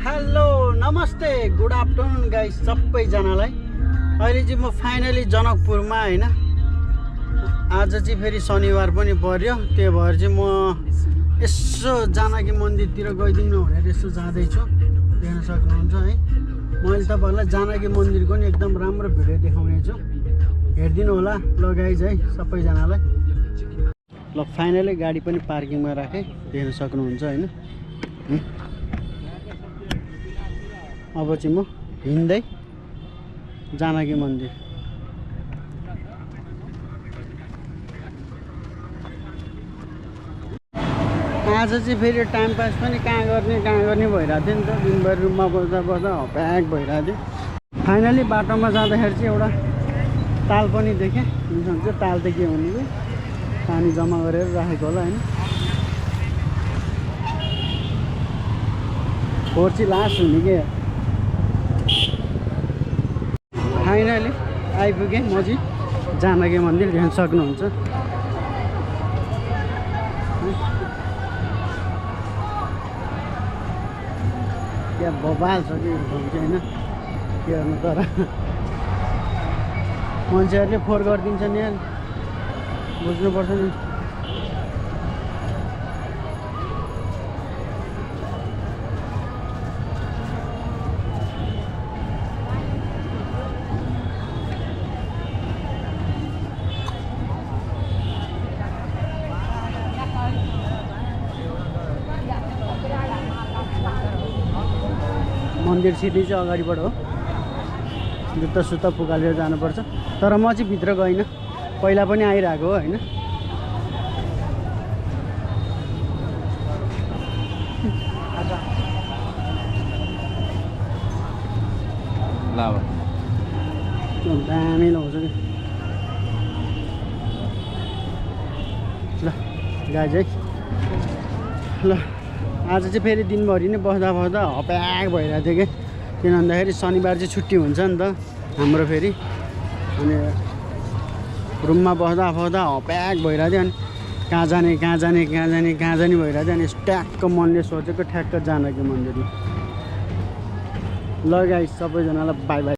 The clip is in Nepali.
हेलो नमस्ते गुड आफ्टरनुन गाइस सबैजनालाई। अहिले चाहिँ म फाइनली जनकपुरमा हैन, आज चाहिँ फेरि शनिबार पनि पर्यो, त्यही भएर चाहिँ म यसो जानकी मन्दिरतिर गइदिनु भनेर यसो जाँदैछु। देख्न सक्नुहुन्छ है, मैले तपाईँहरूलाई जानकी मन्दिरको नि एकदम राम्रो भिडियो देखाउने छु, हेरिदिनु होला ल गाइज है सबैजनालाई। ल फाइनली गाडी पनि पार्किङमा राखेँ, देख्न सक्नुहुन्छ हैन। अब चाहिँ म हिँड्दै जानकी मन्दिर। आज चाहिँ फेरि टाइम पास पनि कहाँ गर्ने भइरहेको थियो नि त, दिनभरि रुममा बस्दा बस्दा हप्याक भइरहेको थियो। फाइनली बाटोमा जाँदाखेरि चाहिँ एउटा ताल पनि देखेँ। हुन्छ ताल त के हुने कि पानी जम्मा गरेर राखेको होला हैन। खोर्ची लास हुने के। फाइनली आइपुगेँ म चाहिँ जानकी मन्दिर, देख्न सक्नुहुन्छ। क्या बबाल छ कि होइन के गर्नु, तर मान्छेहरूले फोहोर गरिदिन्छ नि, बुझ्नुपर्छ नि। मन्दिर सिधै चाहिँ अगाडिबाट हो, जुत्ता सुत्ता फुकालेर जानुपर्छ। तर म चाहिँ भित्र गइनँ, पहिला पनि आइरहेको हो होइन। दामी लगाउँछ कि ल गाइज है। ल आज चाहिँ फेरि दिनभरि नै बस्दा बस्दा हप्याक भइरहेको थियो कि, किन भन्दाखेरि शनिबार चाहिँ छुट्टी हुन्छ नि त हाम्रो फेरि। अनि रुममा बस्दा बस्दा हप्याक भइरहेको थियो। अनि कहाँ जाने भइरहेको थियो। अनि ट्याक्क मनले सोचेको ठ्याक्क जानकी मन्दिरमा। ल गाइस सबैजनालाई बाई बाई।